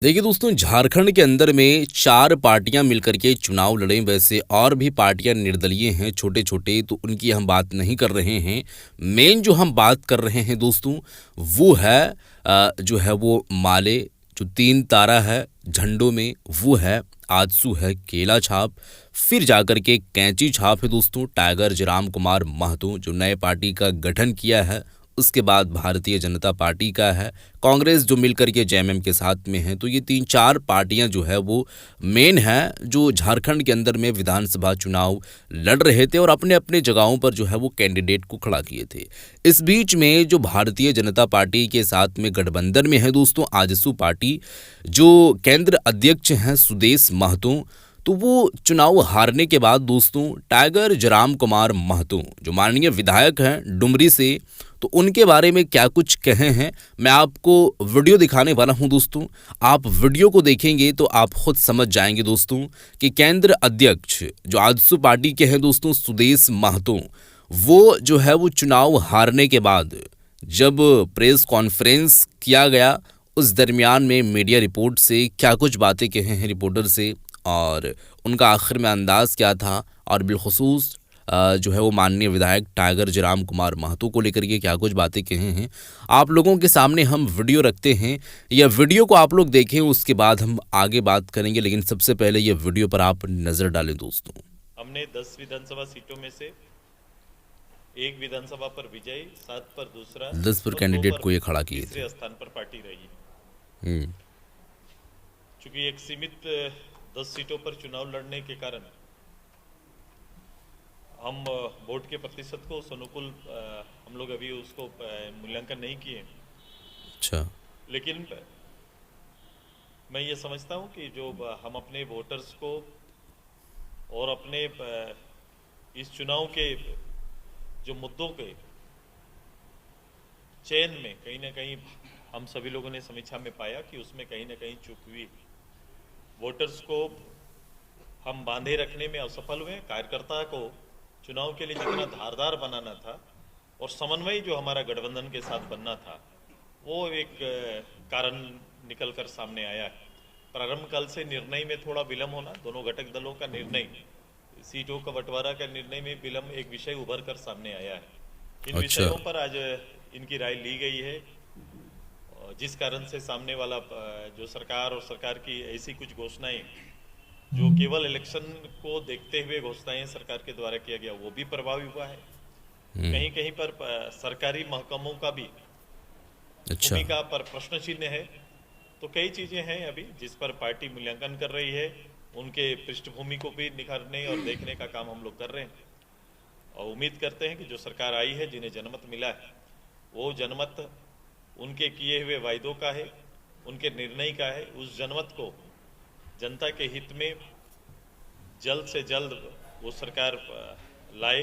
देखिए दोस्तों, झारखंड के अंदर में 4 पार्टियाँ मिलकर के चुनाव लड़े। वैसे और भी पार्टियाँ निर्दलीय हैं, छोटे-छोटे, तो उनकी हम बात नहीं कर रहे हैं। मेन जो हम बात कर रहे हैं दोस्तों, वो है जो है वो माले, जो 3 तारा है झंडों में, वो है आजसू है केला छाप, फिर जाकर के कैंची छाप है दोस्तों टाइगर जयराम कुमार महतो जो नए पार्टी का गठन किया है। उसके बाद भारतीय जनता पार्टी का है, कांग्रेस जो मिलकर के जेएमएम के साथ में है। तो ये 3-4 पार्टियां जो है वो मेन है, जो झारखंड के अंदर में विधानसभा चुनाव लड़ रहे थे और अपने-अपने जगहों पर जो है वो कैंडिडेट को खड़ा किए थे। इस बीच में जो भारतीय जनता पार्टी के साथ में गठबंधन में है दोस्तों आजसू पार्टी, जो केंद्र अध्यक्ष हैं सुदेश महतो, तो वो चुनाव हारने के बाद दोस्तों टाइगर जयराम कुमार महतो जो माननीय विधायक हैं डुमरी से, तो उनके बारे में क्या कुछ कहे हैं मैं आपको वीडियो दिखाने वाला हूं दोस्तों। आप वीडियो को देखेंगे तो आप खुद समझ जाएंगे दोस्तों कि केंद्र अध्यक्ष जो आजसू पार्टी के हैं दोस्तों सुदेश महतो, वो जो है वो चुनाव हारने के बाद जब प्रेस कॉन्फ्रेंस किया गया, उस दरमियान में मीडिया रिपोर्ट से क्या कुछ बातें कहे हैं रिपोर्टर से, और उनका आखिर में अंदाज क्या था, और बिलखुसूस जो है वो माननीय विधायक टाइगर जयराम कुमार महतो को लेकर के क्या कुछ बातें कहे हैं, आप लोगों के सामने हम वीडियो रखते हैं। यह वीडियो को आप लोग देखें, उसके बाद हम आगे बात करेंगे, लेकिन सबसे पहले ये वीडियो पर आप नज़र डालें दोस्तों। हमने 10 विधानसभा सीटों में से एक विधानसभा पर विजयी, 7 पर दूसरा 10 पर और 2 कैंडिडेट पर को ये खड़ा किए थे। तीसरे स्थान पर पार्टी रही। हम्म, चूंकि एक सीमित 10 सीटों पर चुनाव लड़ने के कारण हम वोट के प्रतिशत को अनुकूल हम लोग अभी उसको मूल्यांकन नहीं किए, अच्छा। लेकिन मैं ये समझता हूँ कि जो हम अपने वोटर्स को और अपने इस चुनाव के जो मुद्दों के चयन में कहीं ना कहीं हम सभी लोगों ने समीक्षा में पाया कि उसमें कहीं ना कहीं चूक हुई। वोटर्स को हम बांधे रखने में असफल हुए। कार्यकर्ता को चुनाव के लिए जितना धारदार बनाना था और समन्वय जो हमारा गठबंधन के साथ बनना था, वो एक कारण निकल कर सामने आया है। प्रारंभ काल से निर्णय में थोड़ा विलम्ब होना, दोनों घटक दलों का निर्णय, सीटों का बंटवारा का निर्णय में विलम्ब एक विषय उभर कर सामने आया है। इन अच्छा। विषयों पर आज इनकी राय ली गई है, जिस कारण से सामने वाला जो सरकार और सरकार की ऐसी कुछ घोषणाएं जो केवल इलेक्शन को देखते हुए घोषणाएं सरकार के द्वारा किया गया, वो भी प्रभावी हुआ है। कहीं कहीं पर सरकारी महकमों का भी अच्छा। भूमिका पर प्रश्न चिन्ह है। तो कई चीजें हैं अभी जिस पर पार्टी मूल्यांकन कर रही है, उनके पृष्ठभूमि को भी निखारने और देखने का काम हम लोग कर रहे हैं, और उम्मीद करते हैं कि जो सरकार आई है, जिन्हें जनमत मिला है, वो जनमत उनके किए हुए वायदों का है, उनके निर्णय का है। उस जनमत को जनता के हित में जल्द से जल्द वो सरकार लाए,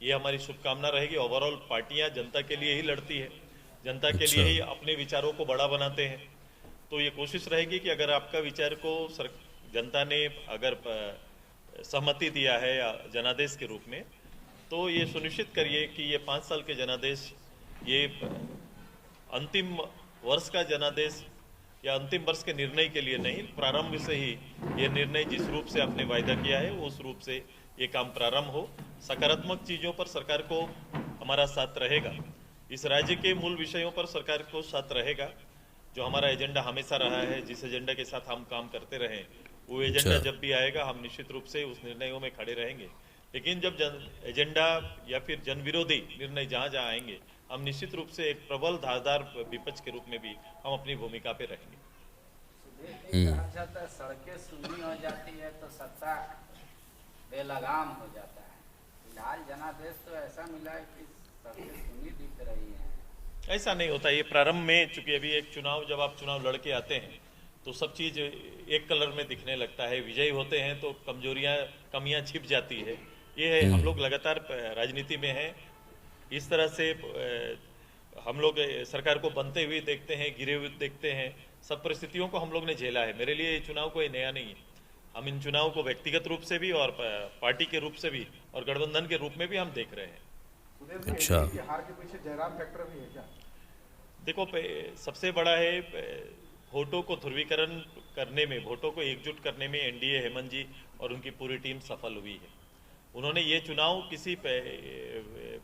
ये हमारी शुभकामना रहेगी। ओवरऑल पार्टियां जनता के लिए ही लड़ती है, जनता के लिए अच्छा। ही अपने विचारों को बड़ा बनाते हैं। तो ये कोशिश रहेगी कि अगर आपका विचार को जनता ने अगर सहमति दिया है या जनादेश के रूप में, तो ये सुनिश्चित करिए कि ये 5 साल के जनादेश, ये अंतिम वर्ष का जनादेश या अंतिम वर्ष के निर्णय के लिए नहीं, प्रारंभ से ही ये निर्णय जिस रूप से आपने वायदा किया है उस रूप से ये काम प्रारंभ हो। सकारात्मक चीजों पर सरकार को हमारा साथ रहेगा, इस राज्य के मूल विषयों पर सरकार को साथ रहेगा। जो हमारा एजेंडा हमेशा रहा है, जिस एजेंडा के साथ हम काम करते रहे, वो एजेंडा अच्छा। जब भी आएगा हम निश्चित रूप से उस निर्णयों में खड़े रहेंगे। लेकिन जब एजेंडा या फिर जन विरोधी निर्णय जहाँ जहाँ आएंगे, हम निश्चित रूप से एक प्रबल धारदार विपक्ष के रूप में भी हम अपनी भूमिका पे रहेंगे। कहा जाता है सड़कें सूनी हो जाती है तो सत्ता बेलगाम हो जाता है। फिलहाल जनादेश तो ऐसा मिला है कि सड़कें सूनी दिख रही हैं। ऐसा नहीं होता, ये प्रारंभ में, चूंकि अभी एक चुनाव, जब आप चुनाव लड़के आते हैं तो सब चीज एक कलर में दिखने लगता है, विजयी होते हैं तो कमजोरियां, कमियां छिप जाती है। ये है, हम लोग लगातार राजनीति में हैं, इस तरह से हम लोग सरकार को बनते हुए देखते हैं, गिरे हुए देखते हैं, सब परिस्थितियों को हम लोग ने झेला है। मेरे लिए ये चुनाव कोई नया नहीं है। हम इन चुनाव को व्यक्तिगत रूप से भी और पार्टी के रूप से भी और गठबंधन के रूप में भी हम देख रहे हैं। अच्छा। हार के पीछे जयराम फैक्टर भी है क्या? देखो, सबसे बड़ा है वोटों को ध्रुवीकरण करने में, वोटों को एकजुट करने में एनडीए हेमंत जी और उनकी पूरी टीम सफल हुई है। उन्होंने ये चुनाव किसी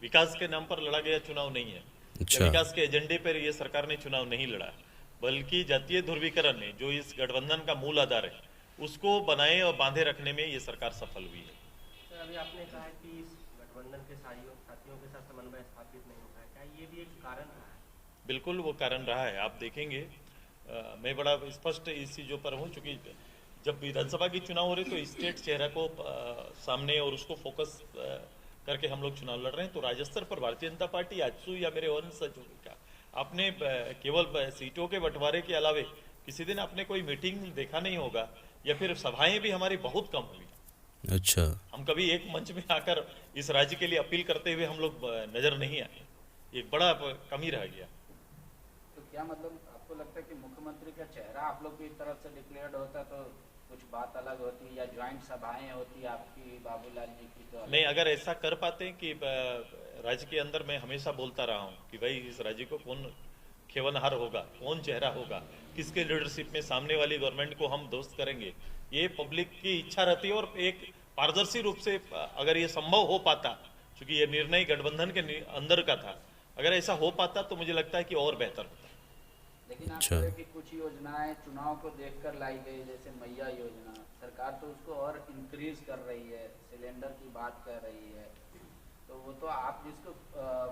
विकास के नाम पर लड़ा गया चुनाव नहीं है, या अच्छा। विकास के एजेंडे पर ये सरकार ने चुनाव नहीं लड़ा, बल्कि जातीय ध्रुवीकरण में जो इस गठबंधन का मूल आधार है उसको बनाए और बांधे रखने में ये सरकार सफल हुई है। सर, अभी आपने कहा है कि इस गठबंधन के साथियों के साथ समन्वय स्थापित नहीं हो पाया, क्या ये भी एक कारण रहा है? बिल्कुल वो कारण रहा है। आप देखेंगे मैं बड़ा स्पष्ट इस चीज़ों पर हूँ, क्योंकि जब विधानसभा की चुनाव हो रहे तो स्टेट चेहरा को सामने और उसको फोकस करके हम लोग चुनाव लड़ रहे हैं। तो राज्य स्तर पर भारतीय जनता पार्टी आजसू या मेरे वंशज का आपने केवल सीटों के बंटवारे के अलावे किसी दिन आपने कोई मीटिंग देखा नहीं होगा, या फिर सभाएं भी हमारी बहुत कम हुई। अच्छा। हम कभी एक मंच में आकर इस राज्य के लिए अपील करते हुए हम लोग नजर नहीं आए, एक बड़ा कमी रह गया। तो क्या मतलब आपको लगता है कि मुख्यमंत्री का चेहरा आप लोग की तरफ से डिक्लेयर्ड होता तो कुछ बात अलग होती, या ज्वाइंट सभाएं होती आपकी बाबूलाल जी की तो नहीं, अगर ऐसा कर पाते हैं कि राज्य के अंदर मैं हमेशा बोलता रहा हूँ कि भाई इस राज्य को कौन खेवनहार होगा, कौन चेहरा होगा, किसके लीडरशिप में सामने वाली गवर्नमेंट को हम दोस्त करेंगे, ये पब्लिक की इच्छा रहती है। और एक पारदर्शी रूप से अगर ये संभव हो पाता, क्योंकि ये निर्णय गठबंधन के अंदर का था, अगर ऐसा हो पाता तो मुझे लगता है कि और बेहतर होता। लेकिन आप अच्छा। कह रहे हैं कि कुछ योजनाएं चुनाव को देखकर लाई गई, जैसे मैया योजना, सरकार तो उसको और इंक्रीज कर रही है, सिलेंडर की बात कर रही है, तो वो तो आप जिसको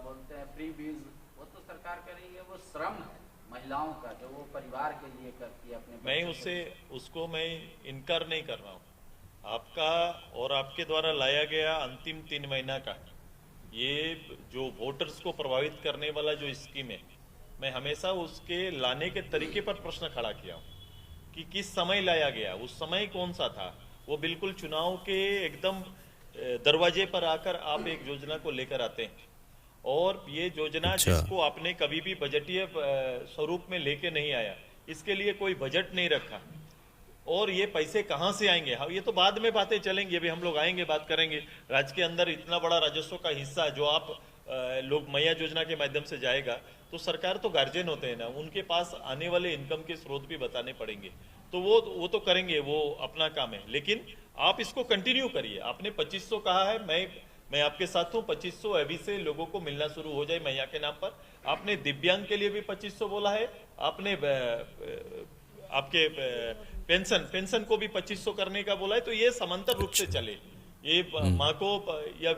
बोलते हैं फ्री बीज, वो तो सरकार कर रही है, वो श्रम है महिलाओं का जो वो परिवार के लिए करती है अपने मैं बच्चों के उसको मैं इनकार नहीं कर रहा हूँ। आपका और आपके द्वारा लाया गया अंतिम 3 महीना का ये जो वोटर्स को प्रभावित करने वाला जो स्कीम है, मैं हमेशा उसके लाने के तरीके पर प्रश्न खड़ा किया हूँ कि किस समय लाया गया, उस समय कौन सा था। वो बिल्कुल चुनाव के एकदम दरवाजे पर आकर आप एक योजना को लेकर आते हैं, और ये योजना अच्छा। जिसको आपने कभी भी बजटीय स्वरूप में लेके नहीं आया, इसके लिए कोई बजट नहीं रखा, और ये पैसे कहाँ से आएंगे, हाँ ये तो बाद में बातें चलेंगी, अभी हम लोग आएंगे बात करेंगे। राज्य के अंदर इतना बड़ा राजस्व का हिस्सा जो आप लोग मैया योजना के माध्यम से जाएगा, तो सरकार तो गार्जियन होते हैं ना, उनके पास आने वाले इनकम के स्रोत भी बताने पड़ेंगे, तो वो तो करेंगे, वो अपना काम है। लेकिन आप इसको कंटिन्यू करिए। आपने 2500 कहा है, मैं आपके साथ हूँ। 2500 अभी से लोगों को मिलना शुरू हो जाए मैया के नाम पर। आपने दिव्यांग के लिए भी 2500 बोला है, आपने आपके पेंशन को भी 2500 करने का बोला है। तो ये समांतर रूप से चले, ये माँ को या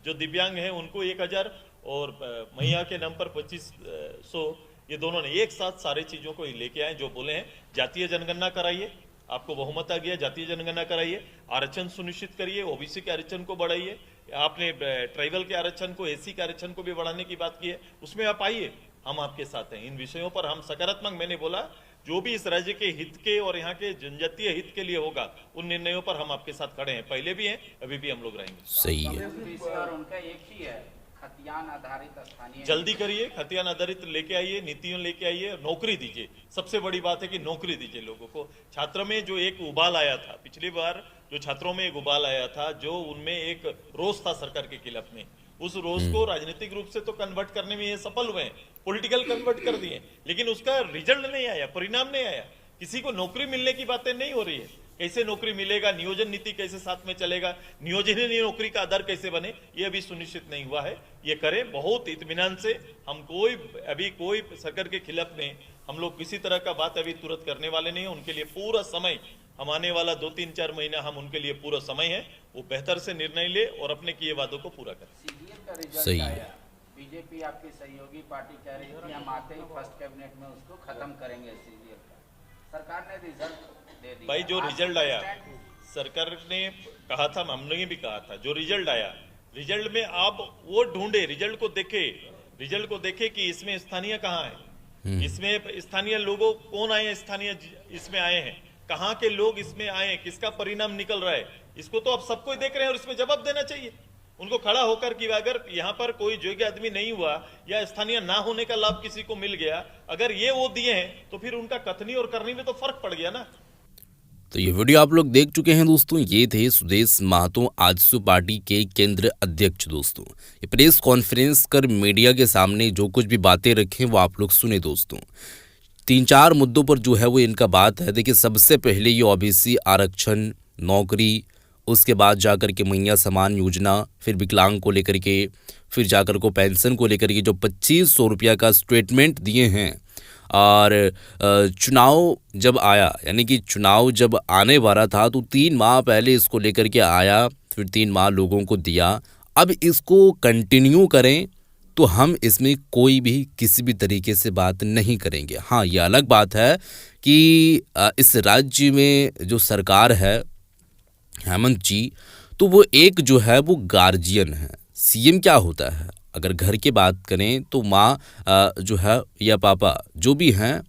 जो दिव्यांग है उनको 1000 और मैया के नाम पर 2500, ये दोनों ने एक साथ सारे चीजों को लेके आए। जो बोले हैं जातीय जनगणना कराइए, आपको बहुमत आ गया, जातीय जनगणना कराइए, आरक्षण सुनिश्चित करिए, ओबीसी के आरक्षण को बढ़ाइए, आपने ट्राइबल के आरक्षण को, एसी के आरक्षण को भी बढ़ाने की बात की है, उसमें आप आइए, हम आपके साथ हैं। इन विषयों पर हम सकारात्मक, मैंने बोला जो भी इस राज्य के हित के और यहाँ के जनजातीय हित के लिए होगा, उन निर्णयों पर हम आपके साथ खड़े हैं, पहले भी हैं, अभी भी हम लोग रहेंगे। सही है। और उनका एक ही है, खतियान आधारित स्थानीय। जल्दी करिए, खतियान आधारित लेके आइए, नीतियों लेके आइए, नौकरी दीजिए। सबसे बड़ी बात है कि नौकरी दीजिए लोगों को। छात्र में जो एक उबाल आया था पिछली बार, जो छात्रों में एक उबाल आया था, जो उनमें एक रोष था सरकार के खिलाफ में, उस रोष को राजनीतिक रूप से तो कन्वर्ट करने में ये सफल हुए हैं, पॉलिटिकल कन्वर्ट कर दिए, लेकिन उसका रिजल्ट नहीं आया, परिणाम नहीं आया। किसी को नौकरी मिलने की बातें नहीं हो रही है, कैसे नौकरी मिलेगा, नियोजन नीति कैसे साथ में चलेगा, नियोजन नौकरी का आधार कैसे बने, ये अभी सुनिश्चित नहीं हुआ है। ये करें बहुत इत्मीनान से। हम अभी कोई सरकार के खिलाफ में हम लोग किसी तरह का बात अभी तुरंत करने वाले नहीं है। उनके लिए पूरा समय, हम आने वाला 2-3-4 महीना हम उनके लिए पूरा समय है, वो बेहतर से निर्णय ले और अपने किए वादों को पूरा करें। सीडीएल का रिजल्ट सही आया, है। बीजेपी आपकी सहयोगी पार्टी कह रही थी हम आते ही फर्स्ट कैबिनेट में उसको खत्म करेंगे सीडीएल का, सरकार ने रिजल्ट दे दिया। भाई जो आप रिजल्ट आया, स्टैंड- सरकार ने कहा था, हमने भी कहा था, जो रिजल्ट आया, रिजल्ट में आप वो ढूंढे, रिजल्ट को देखे कि इसमें स्थानीय कहाँ है, इसमें स्थानीय लोगों कौन आए हैं, स्थानीय इसमें आए हैं, कहाँ के लोग इसमें आए हैं, किसका परिणाम निकल रहा है, इसको तो आप सबको देख रहे हैं और इसमें जवाब देना चाहिए उनको खड़ा होकर कि अगर यहाँ पर कोई योग्य आदमी नहीं हुआ या स्थानीय ना होने का लाभ किसी को मिल गया, अगर ये वो दिए हैं तो फिर उनका कथनी और करनी में तो फर्क पड़ गया ना। तो ये वीडियो आप लोग देख चुके हैं दोस्तों। ये थे सुदेश महतो, आजसू पार्टी के केंद्र अध्यक्ष। दोस्तों ये प्रेस कॉन्फ्रेंस कर मीडिया के सामने जो कुछ भी बातें रखें वो आप लोग सुने दोस्तों। 3-4 मुद्दों पर जो है वो इनका बात है। देखिए, सबसे पहले ये ओबीसी आरक्षण, नौकरी, उसके बाद जाकर के मैया समान योजना, फिर विकलांग को लेकर के, फिर जाकर को पेंशन को लेकर के जो 2500 रुपया का स्टेटमेंट दिए हैं। और चुनाव जब आया, यानी कि चुनाव जब आने वाला था तो 3 माह पहले इसको लेकर के आया, फिर 3 माह लोगों को दिया। अब इसको कंटिन्यू करें तो हम इसमें कोई भी किसी भी तरीके से बात नहीं करेंगे। हाँ, ये अलग बात है कि इस राज्य में जो सरकार है हेमंत जी, तो वो एक जो है वो गार्जियन है। सीएम क्या होता है, अगर घर की बात करें तो माँ जो है या पापा जो भी हैं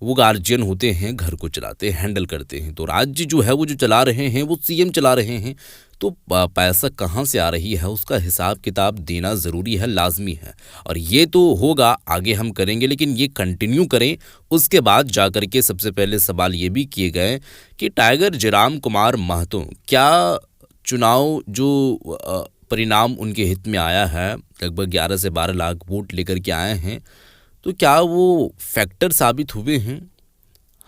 वो गार्जियन होते हैं, घर को चलाते हैं, हैंडल करते हैं। तो राज्य जो है वो जो चला रहे हैं वो सीएम चला रहे हैं। तो पैसा कहाँ से आ रही है उसका हिसाब किताब देना ज़रूरी है, लाजमी है। और ये तो होगा, आगे हम करेंगे, लेकिन ये कंटिन्यू करें। उसके बाद जाकर के सबसे पहले सवाल ये भी किए गए कि टाइगर जयराम कुमार महतो, क्या चुनाव जो परिणाम उनके हित में आया है, लगभग 11 से 12 लाख वोट लेकर के आए हैं, तो क्या वो फैक्टर साबित हुए हैं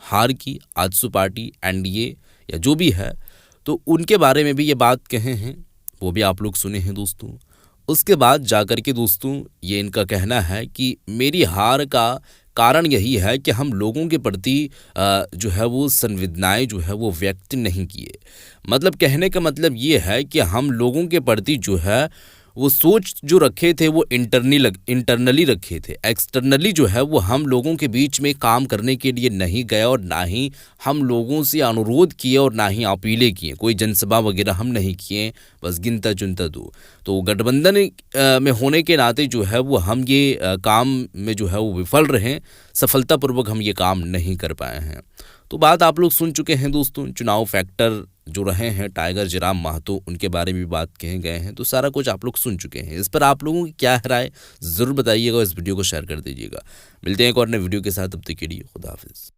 हार की? आजसू पार्टी, एनडीए या जो भी है, तो उनके बारे में भी ये बात कहे हैं, वो भी आप लोग सुने हैं दोस्तों। उसके बाद जाकर के दोस्तों ये इनका कहना है कि मेरी हार का कारण यही है कि हम लोगों के प्रति जो है वो संवेदनाएं जो है वो व्यक्त नहीं किए। मतलब कहने का मतलब ये है कि हम लोगों के प्रति जो है वो सोच जो रखे थे वो इंटरनली रखे थे। एक्सटर्नली जो है वो हम लोगों के बीच में काम करने के लिए नहीं गए, और ना ही हम लोगों से अनुरोध किए और ना ही अपीलें किए, कोई जनसभा वगैरह हम नहीं किए, बस गिनता चुनता दो। तो गठबंधन में होने के नाते जो है वो हम ये काम में जो है वो विफल रहे, सफलतापूर्वक हम ये काम नहीं कर पाए हैं। तो बात आप लोग सुन चुके हैं दोस्तों। चुनाव फैक्टर जो रहे हैं टाइगर जयराम महतो, उनके बारे में भी बात कहे गए हैं, तो सारा कुछ आप लोग सुन चुके हैं। इस पर आप लोगों की क्या राय ज़रूर बताइएगा, इस वीडियो को शेयर कर दीजिएगा। मिलते हैं एक और नए वीडियो के साथ, तब तक के लिए खुदा हाफिज़।